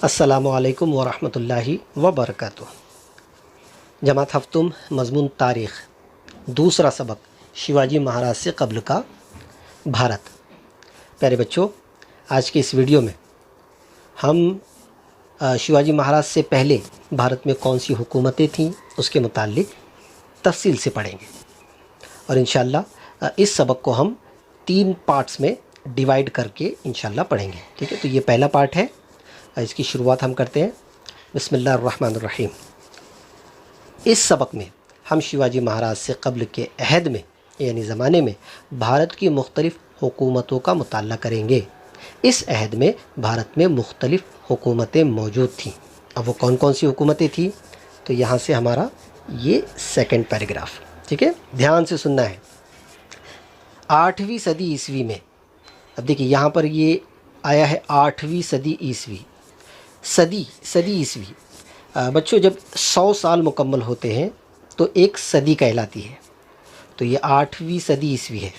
अस्सलामुअलैकुम वरहमतुल्लाहि वबरकातुह। जमात हफ्तुम मज़मून तारीख़, दूसरा सबक शिवाजी महाराज से कब्ल का भारत। प्यारे बच्चों, आज के इस वीडियो में हम शिवाजी महाराज से पहले भारत में कौन सी हुकूमतें थीं उसके मुताल्लिक तफसील से पढ़ेंगे और इंशाअल्लाह इस सबक को हम 3 पार्ट्स में डिवाइड करके इंशाअल्लाह पढ़ेंगे। ठीक है, तो ये पहला पार्ट है, इसकी शुरुआत हम करते हैं। बिस्मिल्लाहिर्रहमानिर्रहीम। इस सबक में हम शिवाजी महाराज से कब्ल के अहद में यानी ज़माने में भारत की मुख्तलिफ़ हुकूमतों का मुताला करेंगे। इस अहद में भारत में मुख्तलिफ़ हुकूमतें मौजूद थीं। अब वो कौन कौन सी हुकूमतें थीं, तो यहाँ से हमारा ये सेकंड पैराग्राफ, ठीक है, ध्यान से सुनना है। 8वीं सदी ईस्वी में, अब देखिए यहाँ पर ये आया है 8वीं सदी ईस्वी, सदी ईस्वी। बच्चों, जब 100 साल मुकम्मल होते हैं तो एक सदी कहलाती है। तो ये 8वीं सदी ईस्वी है,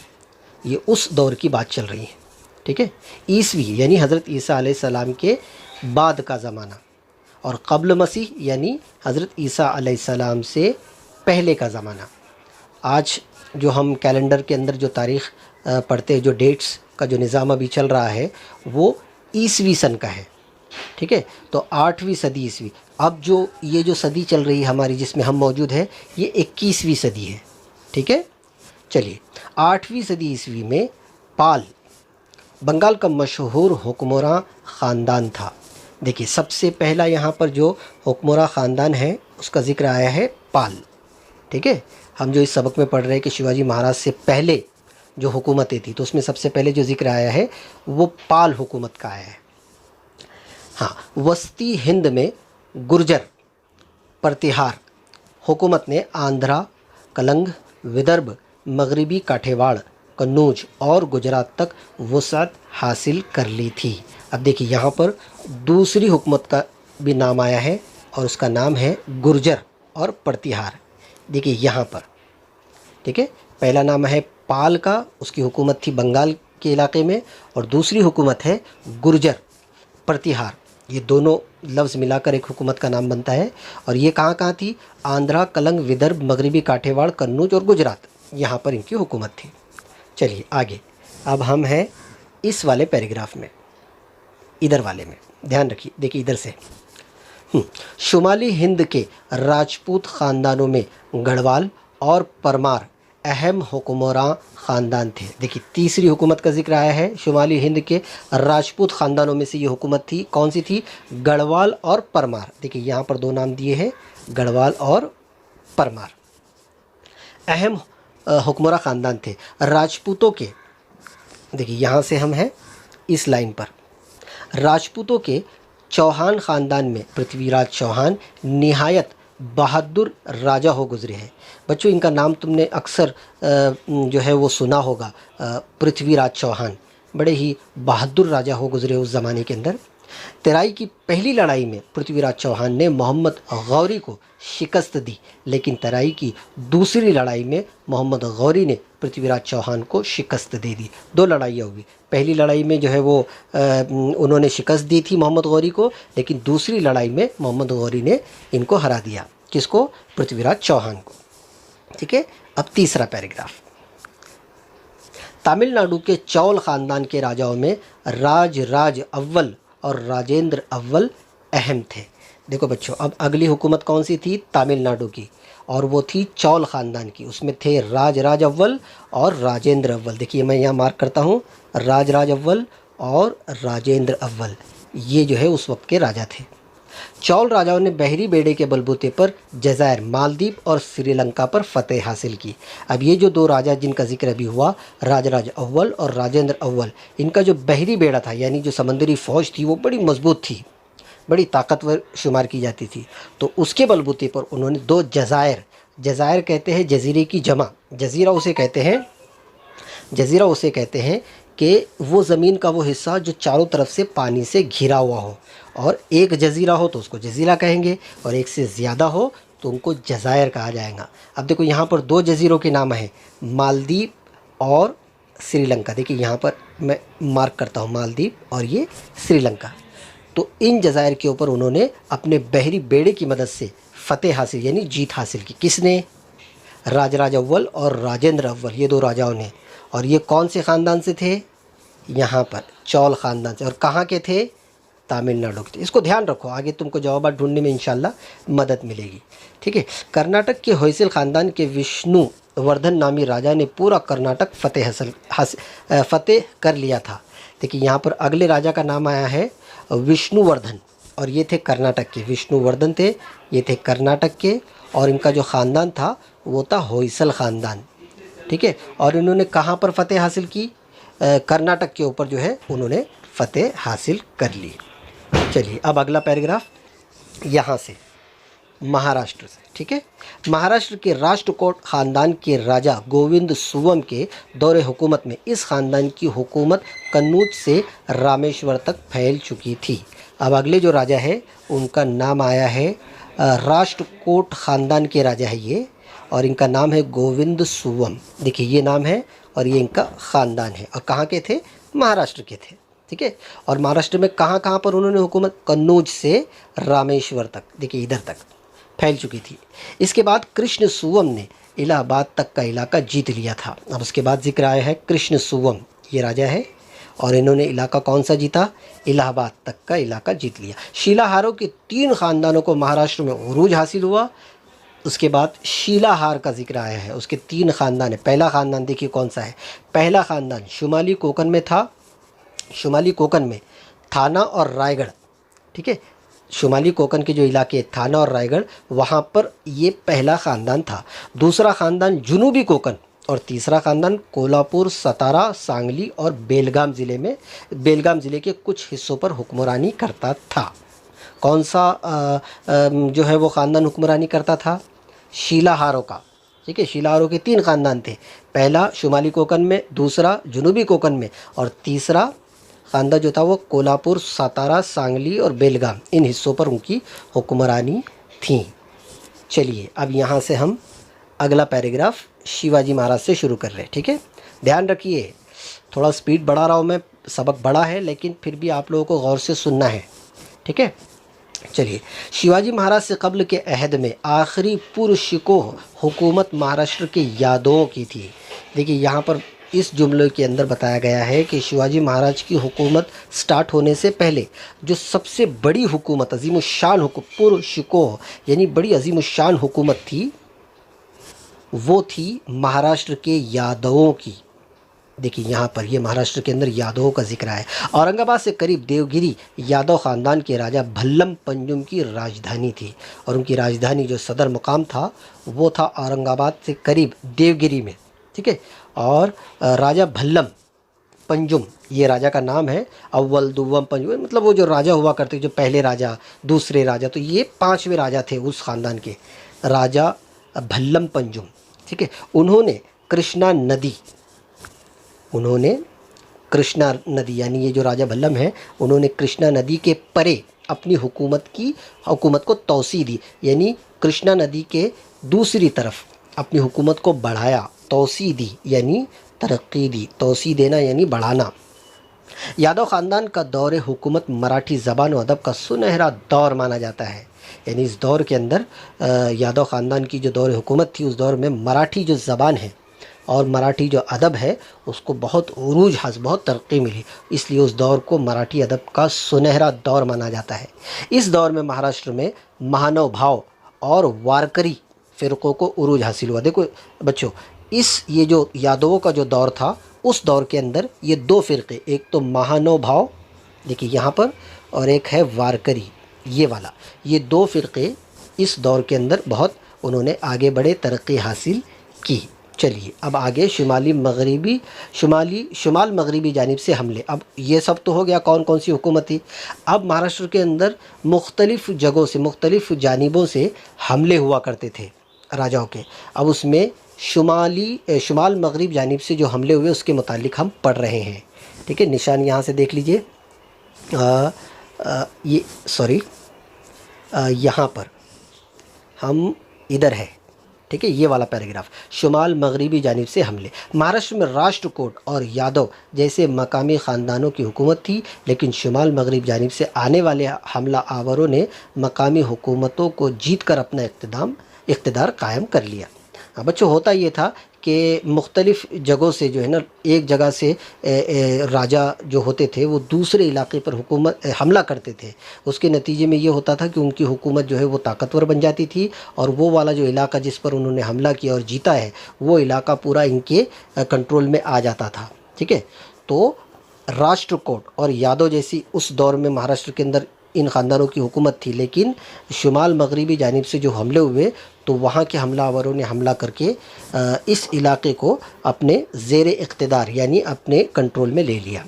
ये उस दौर की बात चल रही है। ठीक है, ईस्वी यानी हज़रत ईसा अलैहिस्सलाम के बाद का ज़माना, और क़ब्ल मसीह यानी हज़रत ईसा अलैहिस्सलाम से पहले का ज़माना। आज जो हम कैलेंडर के अंदर जो तारीख़ पढ़ते हैं, जो डेट्स का जो निज़ाम अभी चल रहा है, वो ईस्वी सन का है। ठीक है, तो 8वीं सदी ईस्वी। अब जो ये जो सदी चल रही है हमारी, जिसमें हम मौजूद हैं, ये 21वीं सदी है। ठीक है, चलिए, 8वीं सदी ईस्वी में पाल बंगाल का मशहूर हुक्मरां ख़ानदान था। देखिए, सबसे पहला यहाँ पर जो हुक्मरां ख़ानदान है उसका ज़िक्र आया है पाल। ठीक है, हम जो इस सबक में पढ़ रहे हैं कि शिवाजी महाराज से पहले जो हुकूमतें थी, तो उसमें सबसे पहले जो ज़िक्र आया है वो पाल हुकूमत का आया है। हाँ, वस्ती हिंद में गुर्जर प्रतिहार हुकूमत ने आंध्रा, कलंग, विदर्भ, मगरबी काठेवाड़, कन्नौज और गुजरात तक वसअत हासिल कर ली थी। अब देखिए, यहाँ पर दूसरी हुकूमत का भी नाम आया है और उसका नाम है गुर्जर और प्रतिहार। देखिए यहाँ पर, ठीक है, पहला नाम है पाल का, उसकी हुकूमत थी बंगाल के इलाके में, और दूसरी हुकूमत है गुर्जर प्रतिहार। ये दोनों लफ्ज़ मिलाकर एक हुकूमत का नाम बनता है। और ये कहाँ कहाँ थी? आंध्रा, कलंग, विदर्भ, मगरबी काठेवाड़, कन्नौज और गुजरात, यहाँ पर इनकी हुकूमत थी। चलिए आगे, अब हम हैं इस वाले पैराग्राफ में, इधर वाले में ध्यान रखिए। देखिए इधर से, शुमाली हिंद के राजपूत ख़ानदानों में गढ़वाल और परमार अहम हुक्मरान ख़ानदान थे। देखिए, तीसरी हुकूमत का जिक्र आया है। शुमाली हिंद के राजपूत ख़ानदानों में से ये हुकूमत थी, कौन सी थी? गढ़वाल और परमार। देखिए यहाँ पर 2 नाम दिए हैं, गढ़वाल और परमार अहम हुक्मरान ख़ानदान थे। राजपूतों के, देखिए यहाँ से हम हैं इस लाइन पर, राजपूतों के चौहान ख़ानदान में पृथ्वीराज चौहान निहायत बहादुर राजा हो गुज़रे हैं। बच्चों, इनका नाम तुमने अक्सर जो है वो सुना होगा, पृथ्वीराज चौहान बड़े ही बहादुर राजा हो गुज़रे उस ज़माने के अंदर। तराई की पहली लड़ाई में पृथ्वीराज चौहान ने मोहम्मद गौरी को शिकस्त दी, लेकिन तराई की दूसरी लड़ाई में मोहम्मद गौरी ने पृथ्वीराज चौहान को शिकस्त दे दी। 2 लड़ाइयाँ हुई। पहली लड़ाई में जो है वो उन्होंने शिकस्त दी थी मोहम्मद गौरी को, लेकिन दूसरी लड़ाई में मोहम्मद गौरी ने इनको हरा दिया। किसको? पृथ्वीराज चौहान को। ठीक है, अब तीसरा पैराग्राफ। तमिलनाडु के चौल ख़ानदान के राजाओं में राज अव्वल और राजेंद्र अव्वल अहम थे। देखो बच्चों, अब अगली हुकूमत कौन सी थी? तमिलनाडु की, और वो थी चौल ख़ानदान की। उसमें थे राज अव्वल और राजेंद्र अव्वल। देखिए मैं यहाँ मार्क करता हूँ, राज अव्वल और राजेंद्र अव्वल, ये जो है उस वक्त के राजा थे। चौल राजाओं ने बहरी बेड़े के बलबूते पर जज़ायर, मालदीव और श्रीलंका पर फतेह हासिल की। अब ये जो 2 राजा जिनका जिक्र अभी हुआ, राज अव्वल और राजेंद्र अव्वल, इनका जो बहरी बेड़ा था यानी जो समंदरी फ़ौज थी वो बड़ी मजबूत थी, बड़ी ताकतवर शुमार की जाती थी। तो उसके बलबूते पर उन्होंने 2 जज़ायर कहते हैं जज़ीरे की जमा, जज़ीरा उसे कहते हैं कि वो ज़मीन का वो हिस्सा जो चारों तरफ से पानी से घिरा हुआ हो, और एक जज़ीरा हो तो उसको जज़ीरा कहेंगे, और एक से ज़्यादा हो तो उनको जज़ायर कहा जाएगा। अब देखो यहाँ पर 2 जज़ीरों के नाम हैं, मालदीव और श्रीलंका। देखिए यहाँ पर मैं मार्क करता हूँ, मालदीव और ये श्रीलंका। तो इन जज़ायर के ऊपर उन्होंने अपने बहरी बेड़े की मदद से फ़तेह हासिल यानी जीत हासिल की। किसने? राजराज अव्वल और राजेंद्र अव्वल, ये दो राजाओं ने। और ये कौन से ख़ानदान से थे? यहाँ पर चौल ख़ानदान से। और कहाँ के थे? तमिलनाडु के थे। इसको ध्यान रखो, आगे तुमको जवाब ढूंढने में इंशाल्लाह मदद मिलेगी। ठीक है। कर्नाटक के होयसल ख़ानदान के विष्णुवर्धन नामी राजा ने पूरा कर्नाटक फतेह कर लिया था। देखिए यहाँ पर अगले राजा का नाम आया है विष्णुवर्धन, और ये थे कर्नाटक के। विष्णुवर्धन थे, ये थे कर्नाटक के, और इनका जो ख़ानदान था वो था होयसल ख़ानदान। ठीक है। और इन्होंने कहाँ पर फ़तेह हासिल की? कर्नाटक के ऊपर जो है उन्होंने फ़तेह हासिल कर ली। चलिए अब अगला पैराग्राफ यहाँ से, महाराष्ट्र से। ठीक है। महाराष्ट्र के राष्ट्रकूट ख़ानदान के राजा गोविंद सुवम के दौरे हुकूमत में इस ख़ानदान की हुकूमत कन्नौज से रामेश्वर तक फैल चुकी थी। अब अगले जो राजा है उनका नाम आया है राष्ट्रकूट ख़ानदान के राजा है ये, और इनका नाम है गोविंद सुवम। देखिए ये नाम है और ये इनका ख़ानदान है, और कहाँ के थे? महाराष्ट्र के थे। ठीक है। और महाराष्ट्र में कहाँ कहाँ पर उन्होंने हुकूमत? कन्नौज से रामेश्वर तक, देखिए इधर तक फैल चुकी थी। इसके बाद कृष्ण सुवम ने इलाहाबाद तक का इलाका जीत लिया था। अब उसके बाद जिक्र आया है कृष्ण सुवम, ये राजा है, और इन्होंने इलाका कौन सा जीता? इलाहाबाद तक का इलाका जीत लिया। शिलाहारों के 3 ख़ानदानों को महाराष्ट्र में उरूज हासिल हुआ। उसके बाद शिलाहार का जिक्र आया है, उसके 3 ख़ानदान है। पहला ख़ानदान देखिए कौन सा है? पहला ख़ानदान शुमाली कोकण में था, शुमाली कोकण में थाना और रायगढ़। ठीक है। शुमाली कोकण के जो इलाके थाना और रायगढ़, वहाँ पर ये पहला ख़ानदान था। दूसरा ख़ानदान जुनूबी कोकण, और तीसरा ख़ानदान कोल्हापुर, सतारा, सांगली और बेलगाम ज़िले के कुछ हिस्सों पर हुक्मरानी करता था। कौन सा जो है वो ख़ानदान हुक्मरानी करता था? शिलाहारों का। ठीक है। शिलाहारों के 3 ख़ानदान थे, पहला शुमाली कोकण में, दूसरा जुनूबी कोकण में, और तीसरा ख़ानदान जो था वो कोल्हापुर, सतारा, सांगली और बेलगाम, इन हिस्सों पर उनकी हुक्मरानी थी। चलिए अब यहाँ से हम अगला पैराग्राफ शिवाजी महाराज से शुरू कर रहे हैं। ठीक है। ध्यान रखिए, थोड़ा स्पीड बढ़ा रहा हूँ मैं, सबक बड़ा है लेकिन फिर भी आप लोगों को गौर से सुनना है। ठीक है। चलिए, शिवाजी महाराज से कब्ल के अहद में आखिरी पुरशिकोह हुकूमत महाराष्ट्र के यादवों की थी। देखिए यहाँ पर इस जुमले के अंदर बताया गया है कि शिवाजी महाराज की हुकूमत स्टार्ट होने से पहले जो सबसे बड़ी हुकूमत, अजीमुशान पुरशिकोह यानी बड़ी अजीमुशान हुकूमत थी, वो थी महाराष्ट्र के यादवों की। देखिए यहाँ पर ये महाराष्ट्र के अंदर यादवों का जिक्र है। औरंगाबाद से करीब देवगिरी यादव ख़ानदान के राजा भल्लम पंजुम की राजधानी थी, और उनकी राजधानी जो सदर मुकाम था वो था औरंगाबाद से करीब देवगिरी में। ठीक है। और राजा भल्लम पंजुम ये राजा का नाम है। अव्वल दुव्वम पंजुम मतलब वो जो राजा हुआ करते, जो पहले राजा, दूसरे राजा, तो ये 5वें राजा थे उस ख़ानदान के, राजा भल्लम पंजुम। ठीक है। उन्होंने कृष्णा नदी यानी ये जो राजा भल्लम है, उन्होंने कृष्णा नदी के परे अपनी हुकूमत को तौसी दी, यानी कृष्णा नदी के दूसरी तरफ अपनी हुकूमत को बढ़ाया। तौसी दी यानी तरक्की दी, तौसी देना यानी बढ़ाना। यादव ख़ानदान का दौर हुकूमत मराठी ज़बान व अदब का सुनहरा दौर माना जाता है। यानी इस दौर के अंदर यादव ख़ानदान की जो दौर हुकूमत थी, उस दौर में मराठी जो ज़बान है और मराठी जो अदब है उसको बहुत उरूज हासिल, बहुत तरक्की मिली, इसलिए उस दौर को मराठी अदब का सुनहरा दौर माना जाता है। इस दौर में महाराष्ट्र में महानव भाव और वारकरी फ़िरक़ों को उरूज हासिल हुआ। देखो बच्चों, ये जो यादवों का जो दौर था, उस दौर के अंदर ये 2 फ़िरक़े, एक तो महानव भाव देखिए यहाँ पर, और एक है वारकरी ये वाला, ये 2 फ़िरक़े इस दौर के अंदर बहुत उन्होंने आगे बढ़े, तरक्की हासिल की। चलिए अब आगे शुमाल मगरिबी जानिब से हमले। अब ये सब तो हो गया कौन कौन सी हुकूमत थी। अब महाराष्ट्र के अंदर मुख्तलिफ़ जगहों से, मुख्तलिफ़ जानिबों से हमले हुआ करते थे राजाओं के। अब उसमें शुमाल मगरिब जानिब से जो हमले हुए उसके मुतालिक हम पढ़ रहे हैं। ठीक है। निशान यहाँ से देख लीजिए, यहाँ पर हम इधर है। ठीक है, ये वाला पैराग्राफ, शुमाल मगरिबी जानिब से हमले। महाराष्ट्र में राष्ट्रकूट और यादव जैसे मकामी ख़ानदानों की हुकूमत थी, लेकिन शुमाल मगरिब जानिब से आने वाले हमला आवरों ने मकामी हुकूमतों को जीत कर अपना इक़्तिदार कायम कर लिया। अब बच्चों होता ये था कि मुख्तलिफ़ जगहों से जो है ना, एक जगह से राजा जो होते थे वो दूसरे इलाके पर हमला करते थे। उसके नतीजे में ये होता था कि उनकी हुकूमत जो है वो ताकतवर बन जाती थी, और वो वाला जो इलाका जिस पर उन्होंने हमला किया और जीता है वो इलाका पूरा इनके कंट्रोल में आ जाता था। ठीक है, तो राष्ट्रकूट और यादव जैसी उस दौर में महाराष्ट्र के अंदर इन ख़ानदानों की हुकूमत थी, लेकिन शुमाल मगरिबी जानिब से जो हमले हुए तो वहाँ के हमलावरों ने हमला करके इस इलाके को अपने ज़ेर इक़्तिदार यानी अपने कंट्रोल में ले लिया।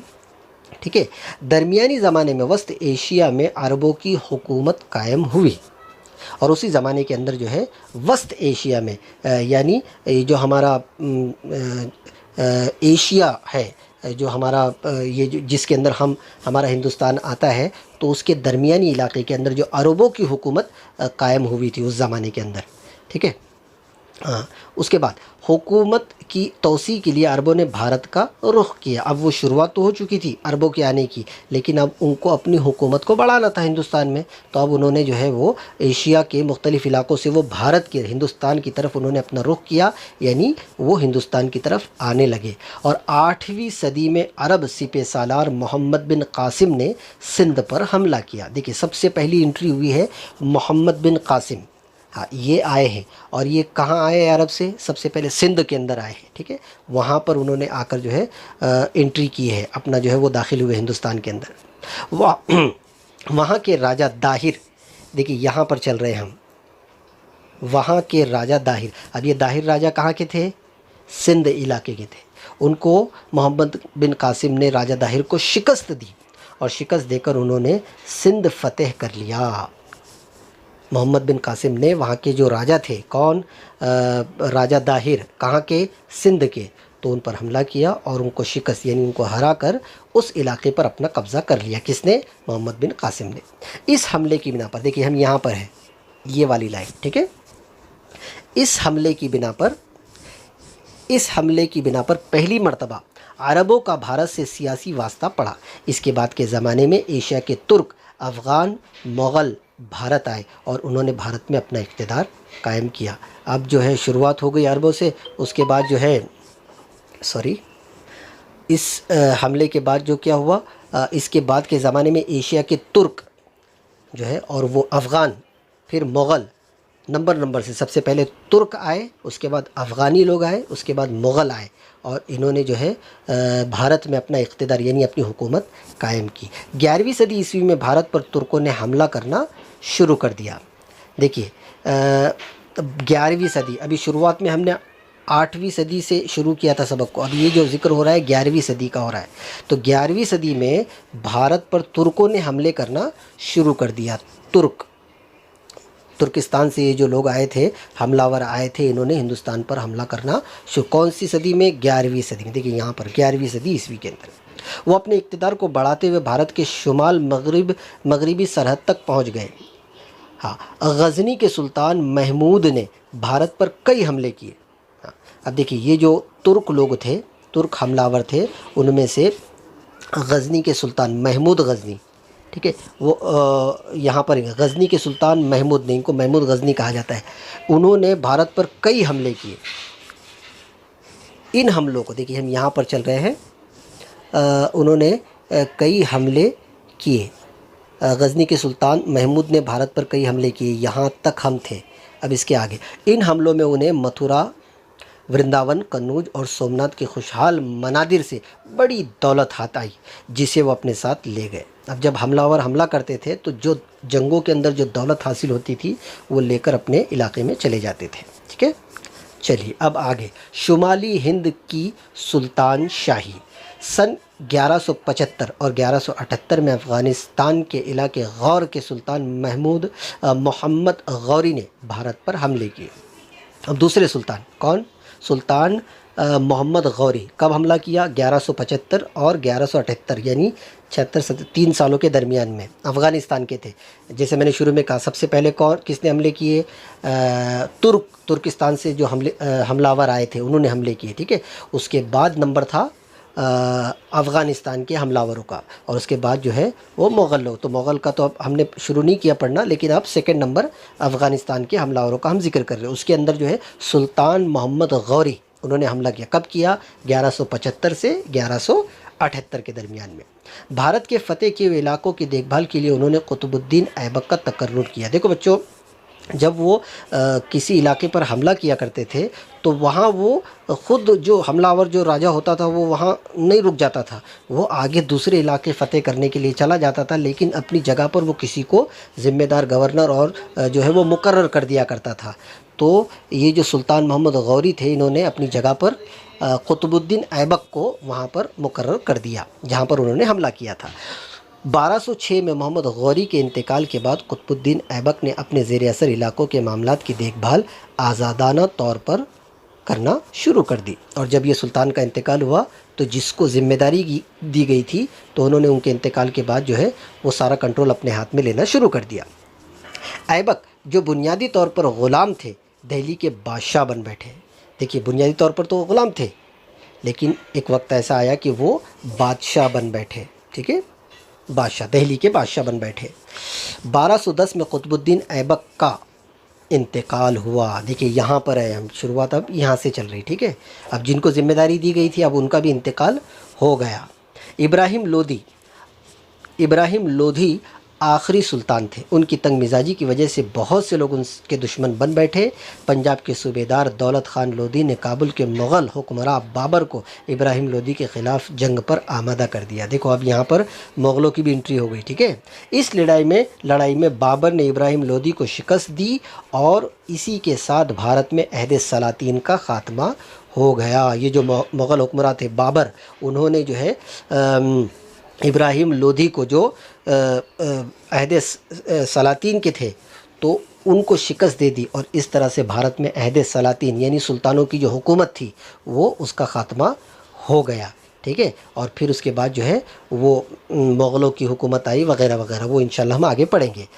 ठीक है, दरमियानी ज़माने में वस्त एशिया में अरबों की हुकूमत कायम हुई, और उसी ज़माने के अंदर जो है वस्त एशिया में यानी जो हमारा एशिया है, जो हमारा ये जिसके अंदर हमारा हिंदुस्तान आता है, तो उसके दरमियानी इलाके के अंदर जो अरबों की हुकूमत कायम हुई थी उस ज़माने के अंदर। ठीक है, हाँ, उसके बाद हुकूमत की तोसी के लिए अरबों ने भारत का रुख किया। अब वो शुरुआत तो हो चुकी थी अरबों के आने की, लेकिन अब उनको अपनी हुकूमत को बढ़ाना था हिंदुस्तान में, तो अब उन्होंने जो है वो एशिया के मुख्तलिफ़ इलाकों से वो भारत के हिंदुस्तान की तरफ उन्होंने अपना रुख किया, यानी वो हिंदुस्तान की तरफ आने लगे। और 8वीं सदी में अरब सिपह सालार मोहम्मद बिन कासिम ने सिंध पर हमला किया। देखिए, सबसे पहली एंट्री हुई है मोहम्मद बिन कासिम, हाँ, ये आए हैं, और ये कहाँ आए हैं अरब से? सबसे पहले सिंध के अंदर आए हैं। ठीक है, वहाँ पर उन्होंने आकर जो है एंट्री की है, अपना जो है वो दाखिल हुए हिंदुस्तान के अंदर। वहाँ के राजा दाहिर, देखिए यहाँ पर चल रहे हैं हम, वहाँ के राजा दाहिर। अब ये दाहिर राजा कहाँ के थे? सिंध इलाके के थे। उनको मोहम्मद बिन कासिम ने राजा दाहिर को शिकस्त दी, और शिकस्त देकर उन्होंने सिंध फतेह कर लिया। मोहम्मद बिन कासिम ने वहाँ के जो राजा थे, कौन? राजा दाहिर, कहाँ के? सिंध के, तो उन पर हमला किया और उनको शिकस्त यानी उनको हरा कर उस इलाके पर अपना कब्ज़ा कर लिया। किसने? मोहम्मद बिन कासिम ने। इस हमले की बिना पर, देखिए हम यहाँ पर हैं, ये वाली लाइन, ठीक है, इस हमले की बिना पर पहली मर्तबा अरबों का भारत से सियासी वास्ता पड़ा। इसके बाद के ज़माने में एशिया के तुर्क, अफ़गान, मुग़ल भारत आए और उन्होंने भारत में अपना इक़्तिदार कायम किया। अब जो है शुरुआत हो गई अरबों से, उसके बाद जो है इस हमले के बाद जो क्या हुआ, इसके बाद के ज़माने में एशिया के तुर्क जो है और वो अफ़गान, फिर मुग़ल, नंबर से सबसे पहले तुर्क आए, उसके बाद अफ़गानी लोग आए, उसके बाद मुग़ल आए, और इन्होंने जो है भारत में अपना इक़्तिदार यानी अपनी हुकूमत कायम की। 11वीं सदी ईस्वी में भारत पर तुर्कों ने हमला करना शुरू कर दिया। देखिए 11वीं सदी, अभी शुरुआत में हमने 8वीं सदी से शुरू किया था सबक को, अब ये जो जिक्र हो रहा है 11वीं सदी का हो रहा है। तो 11वीं सदी में भारत पर तुर्कों ने हमले करना शुरू कर दिया। तुर्किस्तान से ये जो लोग आए थे, हमलावर आए थे, इन्होंने हिंदुस्तान पर हमला करना शुरू, कौन सी सदी में? 11वीं सदी में। देखिए यहाँ पर 11वीं सदी ईस्वी के अंदर वो अपने इक़्तिदार को बढ़ाते हुए भारत के शुमाल मगरिबी सरहद तक पहुँच गए। हाँ, गज़नी के सुल्तान महमूद ने भारत पर कई हमले किए। हाँ, अब देखिए ये जो तुर्क लोग थे, तुर्क हमलावर थे, उनमें से गज़नी के सुल्तान महमूद गज़नी, ठीक है, वो यहाँ पर गज़नी के सुल्तान महमूद ने, इनको महमूद गज़नी कहा जाता है, उन्होंने भारत पर कई हमले किए। इन हमलों को देखिए हम यहाँ पर चल रहे हैं, उन्होंने कई हमले किए। गज़नी के सुल्तान महमूद ने भारत पर कई हमले किए, यहाँ तक हम थे। अब इसके आगे इन हमलों में उन्हें मथुरा, वृंदावन, कन्नौज और सोमनाथ के खुशहाल मनादिर से बड़ी दौलत हाथ आई, जिसे वो अपने साथ ले गए। अब जब हमलावर हमला करते थे तो जो जंगों के अंदर जो दौलत हासिल होती थी वो लेकर अपने इलाके में चले जाते थे। ठीक है, चलिए अब आगे। शुमाली हिंद की सुल्तान शाही। सन 1175 और 1178 में अफ़गानिस्तान के इलाके गौर के सुल्तान मोहम्मद गौरी ने भारत पर हमले किए। अब दूसरे सुल्तान, कौन? सुल्तान मोहम्मद गौरी कब हमला किया? 1175 और 1178, यानी 3 सालों के दरमियान में अफ़गानिस्तान के थे। जैसे मैंने शुरू में कहा, सबसे पहले किसने हमले किए? तुर्किस्तान से जो हमलावर आए थे उन्होंने हमले किए, ठीक है। उसके बाद नंबर था अफ़गानिस्तान के हमलावरों का, और उसके बाद जो है वो मुग़ल लोग। तो मुग़ल का तो अब हमने शुरू नहीं किया पढ़ना, लेकिन अब सेकंड नंबर अफ़गानिस्तान के हमलावरों का हम जिक्र कर रहे हैं। उसके अंदर जो है सुल्तान मोहम्मद गौरी, उन्होंने हमला किया। कब किया? 1175 से 1178 के दरमियान में। भारत के फ़तेह किए हुए इलाकों की देखभाल के लिए उन्होंने कुतुबुद्दीन ऐबक का तकर्रुर किया। देखो बच्चों, जब वो किसी इलाके पर हमला किया करते थे तो वहाँ वो ख़ुद जो हमलावर जो राजा होता था वो वहाँ नहीं रुक जाता था, वो आगे दूसरे इलाके फ़तेह करने के लिए चला जाता था, लेकिन अपनी जगह पर वो किसी को ज़िम्मेदार गवर्नर और जो है वो मुकर्रर कर दिया करता था। तो ये जो सुल्तान मोहम्मद गौरी थे, इन्होंने अपनी जगह पर कुतुबुद्दीन ऐबक को वहाँ पर मुकर्रर कर दिया जहाँ पर उन्होंने हमला किया था। 1206 में मोहम्मद गौरी के इंतकाल के बाद कुतुबुद्दीन ऐबक ने अपने ज़ेर असर इलाकों के मामलात की देखभाल आज़ादाना तौर पर करना शुरू कर दी। और जब ये सुल्तान का इंतकाल हुआ तो जिसको ज़िम्मेदारी दी गई थी, तो उन्होंने उनके इंतकाल के बाद जो है वो सारा कंट्रोल अपने हाथ में लेना शुरू कर दिया। ऐबक जो बुनियादी तौर पर ग़ुलाम थे, दिल्ली के बादशाह बन बैठे। देखिए, बुनियादी तौर पर तो वो ग़ुलाम थे, लेकिन एक वक्त ऐसा आया कि वो बादशाह बन बैठे, ठीक है, बादशाह, दिल्ली के बादशाह बन बैठे। 1210 में कुतुबुद्दीन ऐबक का इंतकाल हुआ। देखिए यहाँ पर है, हम शुरुआत अब यहाँ से चल रही, ठीक है। अब जिनको ज़िम्मेदारी दी गई थी अब उनका भी इंतकाल हो गया। इब्राहिम लोधी आखिरी सुल्तान थे। उनकी तंग मिजाजी की वजह से बहुत से लोग उनके दुश्मन बन बैठे। पंजाब के सूबेदार दौलत खान लोधी ने काबुल के मुग़ल हुक्मरान बाबर को इब्राहिम लोधी के ख़िलाफ़ जंग पर आमादा कर दिया। देखो अब यहाँ पर मुग़लों की भी एंट्री हो गई, ठीक है। इस लड़ाई में बाबर ने इब्राहिम लोधी को शिकस्त दी और इसी के साथ भारत में अहद सलातीन का ख़ात्मा हो गया। ये जो मुग़ल हुक्मरान थे बाबर, उन्होंने जो है इब्राहिम लोधी को जो अहद सलातीन के थे तो उनको शिकस्त दे दी, और इस तरह से भारत में अहद सलातीन यानी सुल्तानों की जो हुकूमत थी वो उसका ख़ात्मा हो गया, ठीक है। और फिर उसके बाद जो है वो मुग़लों की हुकूमत आई वग़ैरह वग़ैरह, वो इंशाल्लाह हम आगे पढ़ेंगे।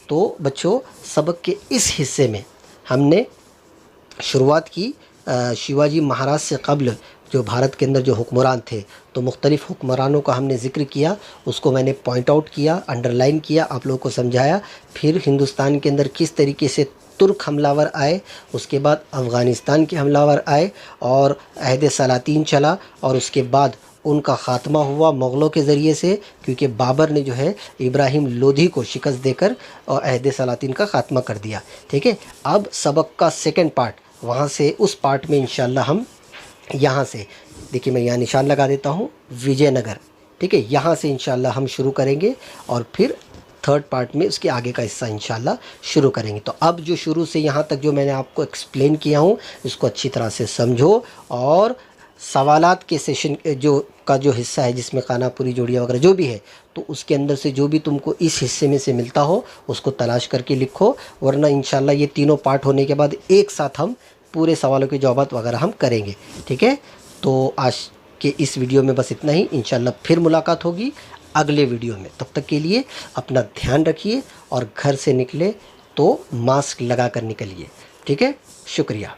तो बच्चों, सबक के इस हिस्से में हमने शुरुआत की शिवाजी महाराज से कब्ल जो भारत के अंदर जो हुक्मरान थे, तो मुख्तलिफ़ हुक्मरानों का हमने ज़िक्र किया, उसको मैंने पॉइंट आउट किया, अंडरलाइन किया, आप लोगों को समझाया। फिर हिंदुस्तान के अंदर किस तरीके से तुर्क हमलावर आए, उसके बाद अफ़गानिस्तान के हमलावर आए और अहद सलातीन चला, और उसके बाद उनका ख़ात्मा हुआ मुग़लों के ज़रिए से, क्योंकि बाबर ने जो है इब्राहिम लोधी को शिकस्त देकर और अहद सलातीन का ख़ात्मा कर दिया, ठीक है। अब सबक का सेकंड पार्ट, वहाँ से उस पार्ट में इंशाल्लाह हम यहाँ से, देखिए मैं यहाँ निशान लगा देता हूँ, विजयनगर, ठीक है, यहाँ से इंशाल्लाह हम शुरू करेंगे और फिर थर्ड पार्ट में उसके आगे का हिस्सा इंशाल्लाह शुरू करेंगे। तो अब जो शुरू से यहाँ तक जो मैंने आपको एक्सप्लेन किया हूँ, इसको अच्छी तरह से समझो, और सवालात के सेशन जो हिस्सा है जिसमें खानापुरी जोड़ियाँ वगैरह जो भी है, तो उसके अंदर से जो भी तुमको इस हिस्से में से मिलता हो उसको तलाश करके लिखो, वरना इंशाल्लाह ये तीनों पार्ट होने के बाद एक साथ हम पूरे सवालों के जवाब वगैरह हम करेंगे, ठीक है। तो आज के इस वीडियो में बस इतना ही, इंशाल्लाह फिर मुलाकात होगी अगले वीडियो में। तब तक के लिए अपना ध्यान रखिए और घर से निकले तो मास्क लगा कर निकलिए, ठीक है। शुक्रिया।